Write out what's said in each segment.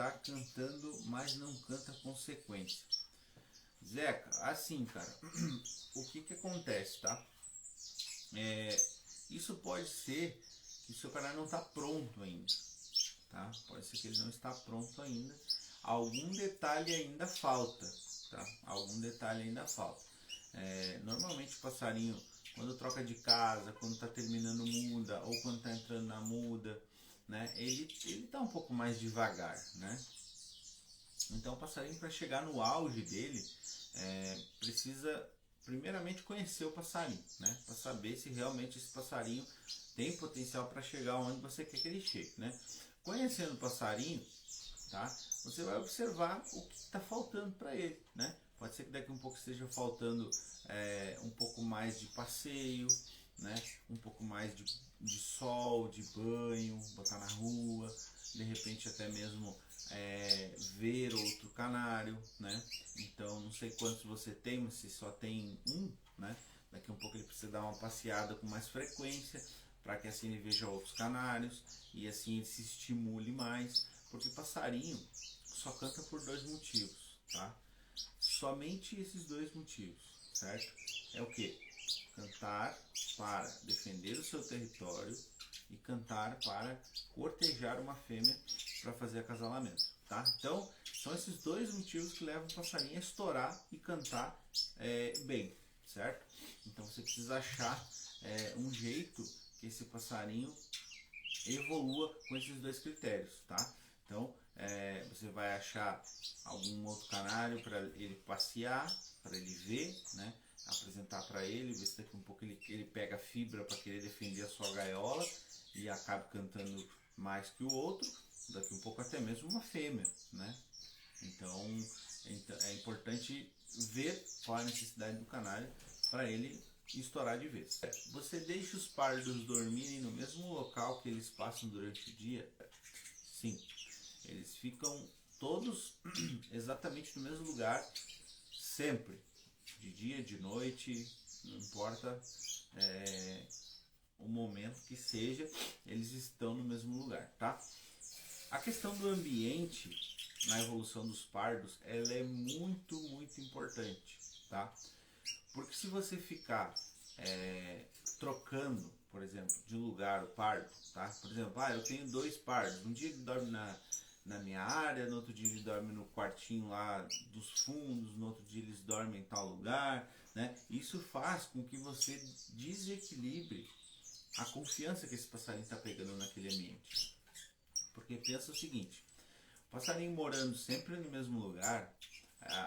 tá cantando, mas não canta consequência. Zeca, assim, cara, o que que acontece, tá? Isso pode ser que o seu canal não está pronto ainda, tá? Pode ser que ele não está pronto ainda. Algum detalhe ainda falta, tá? Algum detalhe ainda falta. Normalmente o passarinho, quando troca de casa, quando está terminando muda ou quando está entrando na muda, né? Ele tá um pouco mais devagar, né? Então o passarinho, para chegar no auge dele, precisa primeiramente conhecer o passarinho, né? Para saber se realmente esse passarinho tem potencial para chegar onde você quer que ele chegue, né? Conhecendo o passarinho, tá? Você vai observar o que está faltando para ele, né? Pode ser que daqui a um pouco esteja faltando um pouco mais de passeio, né? Um pouco mais de sol, de banho, botar na rua, de repente até mesmo ver outro canário, né? Então não sei quantos você tem, mas se só tem um, né? Daqui a um pouco ele precisa dar uma passeada com mais frequência para que assim ele veja outros canários e assim ele se estimule mais, porque passarinho só canta por dois motivos, tá? Somente esses dois motivos, certo? É o que? Cantar para defender o seu território e cantar para cortejar uma fêmea para fazer acasalamento, tá? Então, são esses dois motivos que levam o passarinho a estourar e cantar bem, certo? Então, você precisa achar um jeito que esse passarinho evolua com esses dois critérios, tá? Então, você vai achar algum outro canário para ele passear, para ele ver, né? Apresentar para ele, ver se daqui um pouco ele pega fibra para querer defender a sua gaiola e acaba cantando mais que o outro, daqui um pouco até mesmo uma fêmea, né? Então é importante ver qual é a necessidade do canário para ele estourar de vez. Você deixa os pardos dormirem no mesmo local que eles passam durante o dia? Sim, eles ficam todos exatamente no mesmo lugar, sempre, de dia, de noite, não importa o momento que seja, eles estão no mesmo lugar, tá? A questão do ambiente na evolução dos pardos, ela é muito, muito importante, tá? Porque se você ficar trocando, por exemplo, de lugar o pardo, tá? Por exemplo, eu tenho dois pardos, um dia ele dorme na minha área, no outro dia ele dorme no quartinho lá dos fundos, no outro dia eles dormem em tal lugar, né? Isso faz com que você desequilibre a confiança que esse passarinho está pegando naquele ambiente. Porque pensa o seguinte, o passarinho morando sempre no mesmo lugar,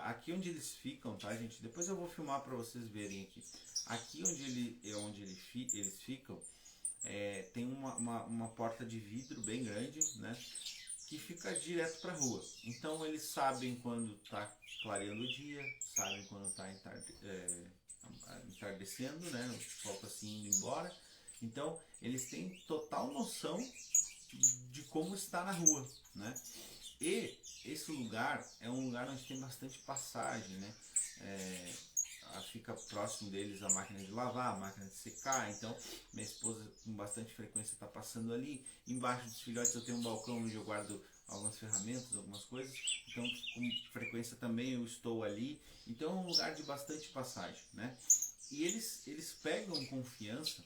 aqui onde eles ficam, tá, gente? Depois eu vou filmar para vocês verem aqui. Aqui onde eles ficam, tem uma porta de vidro bem grande, né? Que fica direto para a rua. Então eles sabem quando está clareando o dia, sabem quando está entardecendo, né? O sol está assim indo embora. Então eles têm total noção de como está na rua, né? E esse lugar é um lugar onde tem bastante passagem, né? Fica próximo deles a máquina de lavar, a máquina de secar, então minha esposa com bastante frequência está passando ali. Embaixo dos filhotes eu tenho um balcão onde eu guardo algumas ferramentas, algumas coisas, então com frequência também eu estou ali. Então é um lugar de bastante passagem, né? E eles pegam confiança,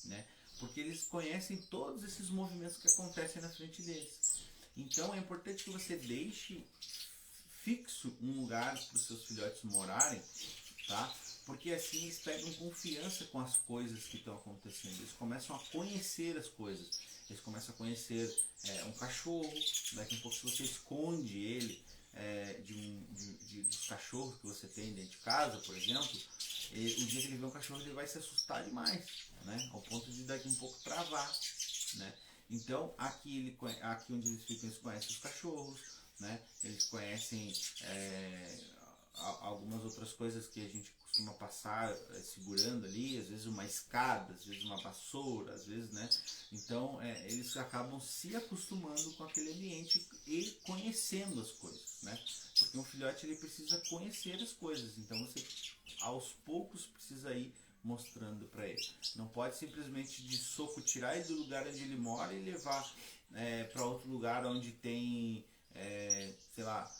né? Porque eles conhecem todos esses movimentos que acontecem na frente deles. Então é importante que você deixe fixo um lugar para os seus filhotes morarem, tá? Porque assim eles pegam confiança com as coisas que estão acontecendo. Eles começam a conhecer as coisas. Eles começam a conhecer um cachorro. Daqui a pouco, se você esconde ele dos cachorros que você tem dentro de casa, por exemplo, o dia que ele vê um cachorro ele vai se assustar demais, né? Ao ponto de daqui a um pouco travar, né? Então aqui onde eles ficam, eles conhecem os cachorros, né? Eles conhecem algumas outras coisas que a gente costuma passar segurando ali, às vezes uma escada, às vezes uma vassoura, às vezes, né? Então eles acabam se acostumando com aquele ambiente e conhecendo as coisas, né? Porque um filhote ele precisa conhecer as coisas, então você aos poucos precisa ir mostrando para ele. Não pode simplesmente de soco tirar ele do lugar onde ele mora e levar para outro lugar onde tem, sei lá,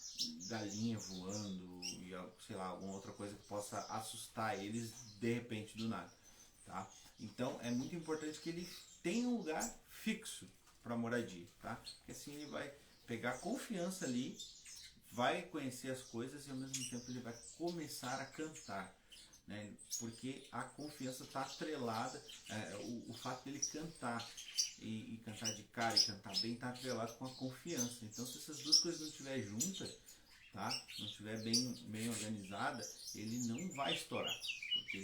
galinha voando e, sei lá, alguma outra coisa que possa assustar eles de repente do nada, tá? Então é muito importante que ele tenha um lugar fixo para moradia, tá? Porque assim ele vai pegar confiança ali, vai conhecer as coisas e ao mesmo tempo ele vai começar a cantar, né? Porque a confiança está atrelada, o fato dele cantar e cantar de cara e cantar bem está atrelado com a confiança. Então se essas duas coisas não estiver juntas, tá? Não estiver bem organizada, ele não vai estourar, porque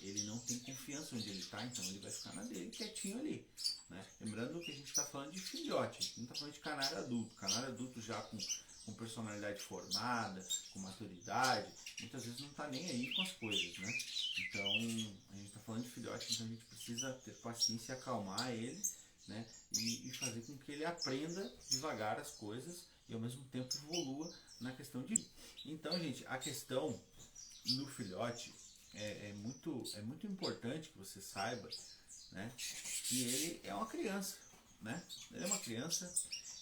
ele não tem confiança onde ele está, então ele vai ficar na dele, quietinho ali, né? Lembrando que a gente está falando de filhote, a gente não está falando de canário adulto. Canário adulto já com personalidade formada, com maturidade, muitas vezes não está nem aí com as coisas, né? Então a gente está falando de filhote, então a gente precisa ter paciência e acalmar ele, né? E fazer com que ele aprenda devagar as coisas e ao mesmo tempo evolua na questão de... Então, gente, a questão no filhote é muito importante que você saiba, né, que ele é uma criança, né? Ele é uma criança,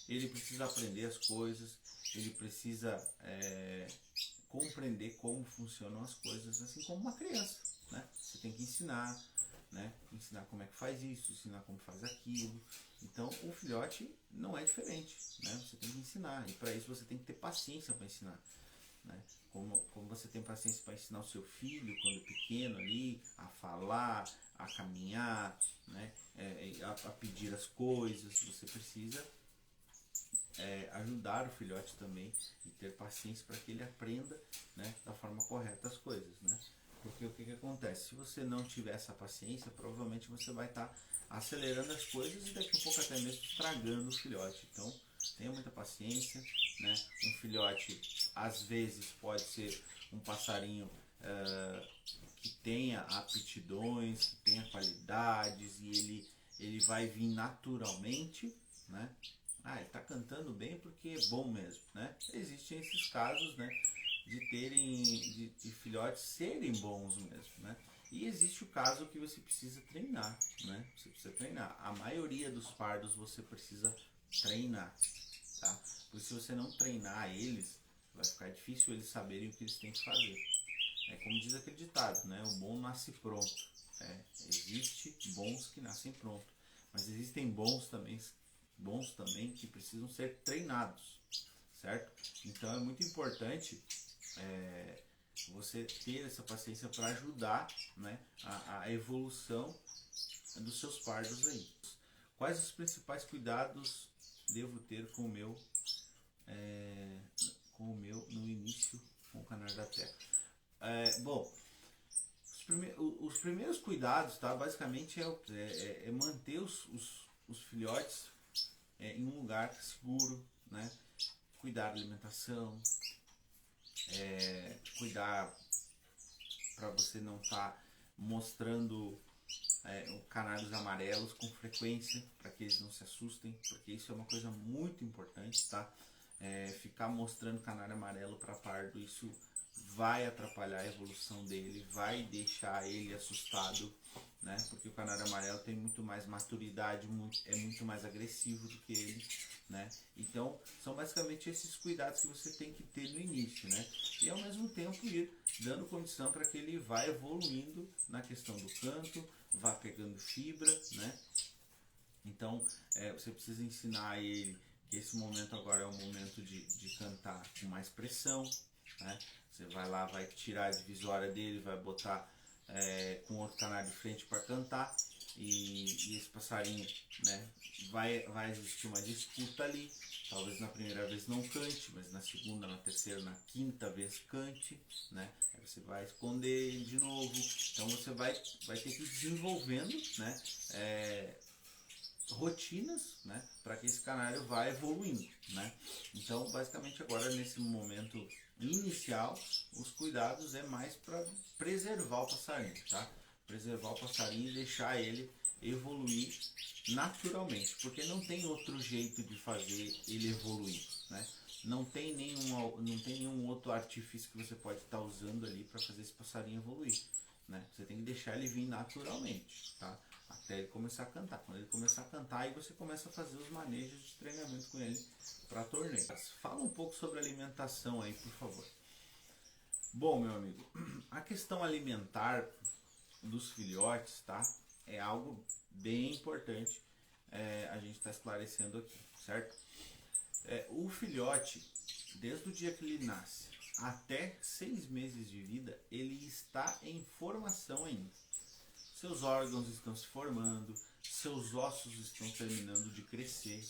ele precisa aprender as coisas, ele precisa compreender como funcionam as coisas, assim como uma criança, né? Você tem que ensinar, né? Ensinar como é que faz isso, ensinar como faz aquilo. Então o filhote não é diferente, né? Você tem que ensinar, e para isso você tem que ter paciência para ensinar, né? Como você tem paciência para ensinar o seu filho quando pequeno ali a falar, a caminhar, né? A pedir as coisas, você precisa ajudar o filhote também e ter paciência para que ele aprenda, né, da forma correta as coisas, né? Porque o que acontece? Se você não tiver essa paciência, provavelmente você vai estar acelerando as coisas e daqui a pouco até mesmo estragando o filhote. Então tenha muita paciência, né? Um filhote às vezes pode ser um passarinho que tenha aptidões, que tenha qualidades e ele vai vir naturalmente, né? Ele está cantando bem porque é bom mesmo, né? Existem esses casos, né, de filhotes serem bons mesmo, né? E existe o caso que você precisa treinar, né? Você precisa treinar. A maioria dos pardos você precisa treinar, tá? Porque se você não treinar eles, vai ficar difícil eles saberem o que eles têm que fazer. É como diz aquele ditado, né? O bom nasce pronto. Existe bons que nascem pronto, mas existem bons também que precisam ser treinados, certo? Então é muito importante você ter essa paciência para ajudar, né, a evolução dos seus pardos aí. Quais os principais cuidados devo ter com o meu no início com o canário da terra? Bom, os primeiros cuidados, tá, basicamente é manter os filhotes em um lugar seguro, né? Cuidar da alimentação, cuidar para você não estar mostrando canários amarelos com frequência, para que eles não se assustem, porque isso é uma coisa muito importante, tá? Ficar mostrando canário amarelo para pardo, isso vai atrapalhar a evolução dele, vai deixar ele assustado, né? Porque o canário amarelo tem muito mais maturidade, é muito mais agressivo do que ele, né? Então são basicamente esses cuidados que você tem que ter no início, né? E ao mesmo tempo ir dando condição para que ele vá evoluindo na questão do canto, vá pegando fibra, né? Então você precisa ensinar ele que esse momento agora é o momento de cantar com mais pressão, né? Você vai lá, vai tirar a divisória dele, vai botar com outro canário de frente para cantar e esse passarinho, né, vai existir uma disputa ali. Talvez na primeira vez não cante, mas na segunda, na terceira, na quinta vez cante, né? Aí você vai esconder ele de novo. Então você vai ter que ir desenvolvendo, né, rotinas, né, para que esse canário vá evoluindo, né? Então basicamente agora nesse momento inicial os cuidados é mais para preservar o passarinho, tá? Preservar o passarinho e deixar ele evoluir naturalmente, porque não tem outro jeito de fazer ele evoluir, né? Não tem nenhum outro artifício que você pode estar usando ali para fazer esse passarinho evoluir. né? Você tem que deixar ele vir naturalmente, tá? Até ele começar a cantar. Quando ele começar a cantar, aí você começa a fazer os manejos de treinamento com ele para torneio. Fala um pouco sobre alimentação aí, por favor. Bom, meu amigo, a questão alimentar dos filhotes, tá? É algo bem importante, a gente está esclarecendo aqui, certo? O filhote, desde o dia que ele nasce até 6 meses de vida, ele está em formação ainda. Seus órgãos estão se formando, seus ossos estão terminando de crescer,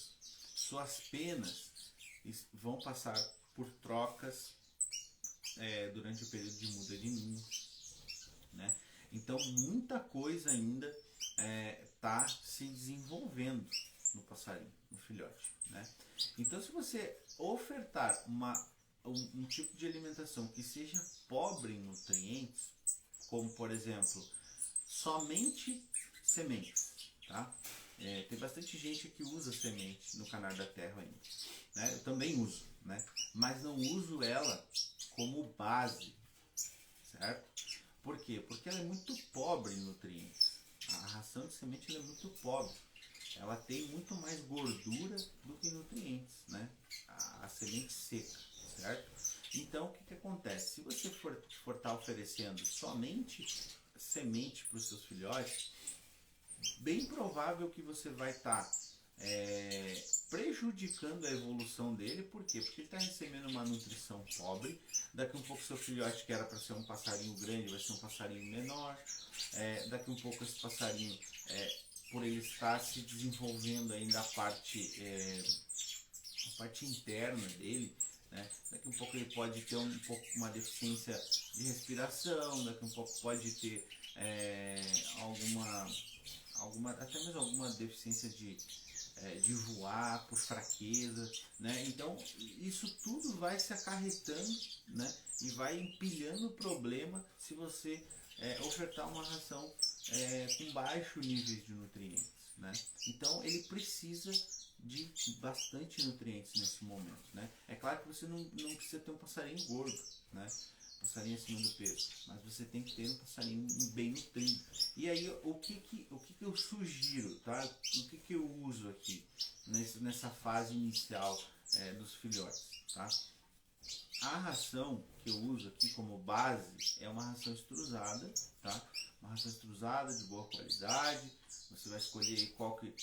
suas penas vão passar por trocas durante o período de muda de ninho, né? Então muita coisa ainda está se desenvolvendo no passarinho, no filhote, né? Então se você ofertar um tipo de alimentação que seja pobre em nutrientes, como por exemplo, somente sementes, tá? Tem bastante gente que usa semente no Canar da Terra ainda, né? Eu também uso, né? Mas não uso ela como base, certo? Por quê? Porque ela é muito pobre em nutrientes. A ração de semente ela é muito pobre. Ela tem muito mais gordura do que nutrientes, né? A semente seca, certo? Então, o que acontece? Se você for estar oferecendo somente semente para os seus filhotes, bem provável que você vai estar prejudicando a evolução dele. Por quê? Porque ele está recebendo uma nutrição pobre. Daqui um pouco seu filhote, que era para ser um passarinho grande, vai ser um passarinho menor. Daqui um pouco esse passarinho, por ele estar se desenvolvendo ainda a parte interna dele, né? Daqui um pouco ele pode ter uma deficiência de respiração, daqui um pouco pode ter até mesmo alguma deficiência de voar por fraqueza, né? Então isso tudo vai se acarretando, né? E vai empilhando o problema se você ofertar uma ração com baixo nível de nutrientes, né? Então ele precisa de bastante nutrientes nesse momento, né? É claro que você não precisa ter um passarinho gordo, né? Passarinho acima do peso, mas você tem que ter um passarinho bem nutrido. E aí o que eu sugiro, tá? O que eu uso aqui nessa fase inicial dos filhotes, tá? A ração que eu uso aqui como base é uma ração extrusada, tá? Uma ração extrusada de boa qualidade. Você vai escolher aí qual que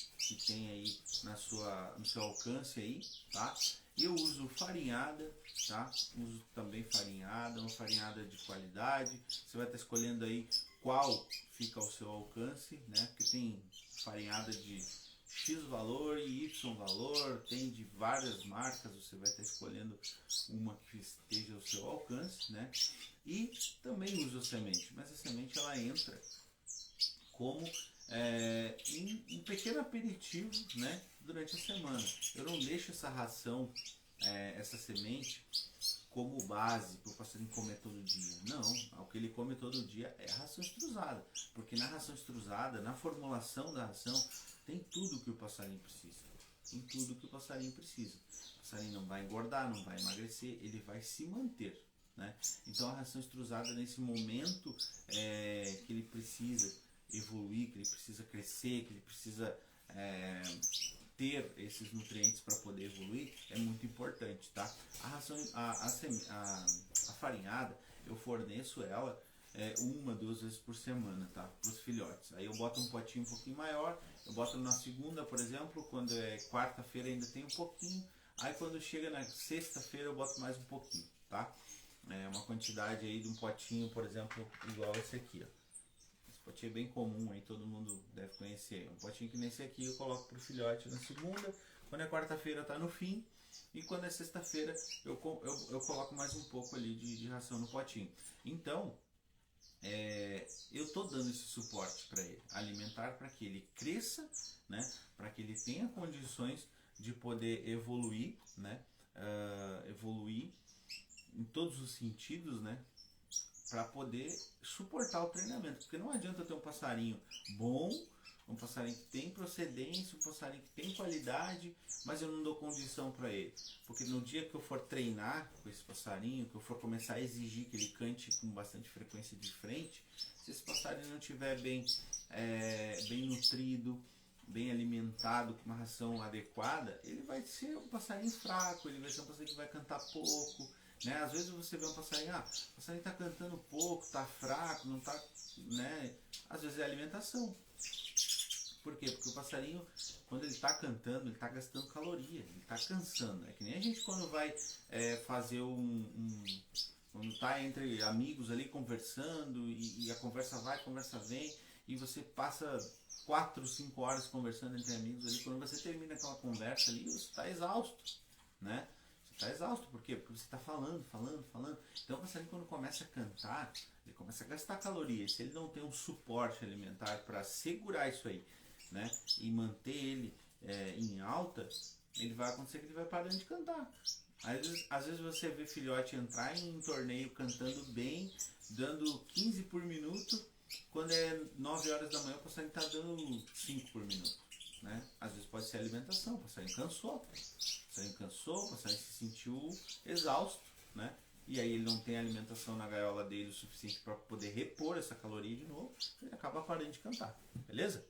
tem aí no seu alcance aí, tá? Eu uso farinhada, tá? Uso também farinhada, uma farinhada de qualidade. Você vai estar escolhendo aí qual fica ao seu alcance, né? Porque tem farinhada de X valor e Y valor, tem de várias marcas, você vai estar escolhendo uma que esteja ao seu alcance, né? E também uso a semente, mas a semente ela entra como um pequeno aperitivo, né, durante a semana. Eu não deixo essa ração, essa semente, como base para o passarinho comer todo dia. Não, o que ele come todo dia é a ração extrusada, porque na ração extrusada, na formulação da ração, tem tudo que o passarinho precisa. Tem tudo que o passarinho precisa. O passarinho não vai engordar, não vai emagrecer, ele vai se manter, né? Então a ração extrusada, nesse momento que ele precisa evoluir, que ele precisa crescer, que ele precisa ter esses nutrientes para poder evoluir, é muito importante, tá? A ração, a farinhada, eu forneço ela 1-2 vezes por semana, tá? Para os filhotes. Aí eu boto um potinho um pouquinho maior, eu boto na segunda, por exemplo, quando é quarta-feira ainda tem um pouquinho, aí quando chega na sexta-feira eu boto mais um pouquinho, tá? Uma quantidade aí de um potinho, por exemplo, igual esse aqui, ó. Esse potinho é bem comum aí, todo mundo deve conhecer. Um potinho que nesse aqui eu coloco pro filhote na segunda, quando é quarta-feira tá no fim, e quando é sexta-feira eu coloco mais um pouco ali de ração no potinho. Então, eu tô dando esse suporte para ele, alimentar, para que ele cresça, né? Para que ele tenha condições de poder evoluir, né? Evoluir em todos os sentidos, né? Para poder suportar o treinamento, porque não adianta ter um passarinho bom, um passarinho que tem procedência, um passarinho que tem qualidade, mas eu não dou condição para ele. Porque no dia que eu for treinar com esse passarinho, que eu for começar a exigir que ele cante com bastante frequência de frente, se esse passarinho não estiver bem nutrido, bem alimentado, com uma ração adequada, ele vai ser um passarinho fraco, ele vai ser um passarinho que vai cantar pouco. Né? Às vezes você vê um passarinho, o passarinho está cantando pouco, está fraco, não está, né? Às vezes é alimentação. Por quê? Porque o passarinho, quando ele está cantando, ele está gastando caloria, ele está cansando. É que nem a gente quando vai fazer quando está entre amigos ali conversando e a conversa vai, a conversa vem, e você passa 4, 5 horas conversando entre amigos ali, quando você termina aquela conversa ali, você está exausto, né? Você está exausto, por quê? Porque você está falando. Então o passarinho quando começa a cantar, ele começa a gastar caloria. Se ele não tem um suporte alimentar para segurar isso aí, né, e manter ele em alta, ele vai acontecer que ele vai parando de cantar. Às vezes você vê filhote entrar em um torneio cantando bem, dando 15 por minuto, quando é 9 horas da manhã o passarinho está dando 5 por minuto. Né? Às vezes pode ser alimentação, o passarinho cansou, o passarinho se sentiu exausto, né? E aí ele não tem alimentação na gaiola dele o suficiente para poder repor essa caloria de novo, ele acaba parando de cantar, beleza?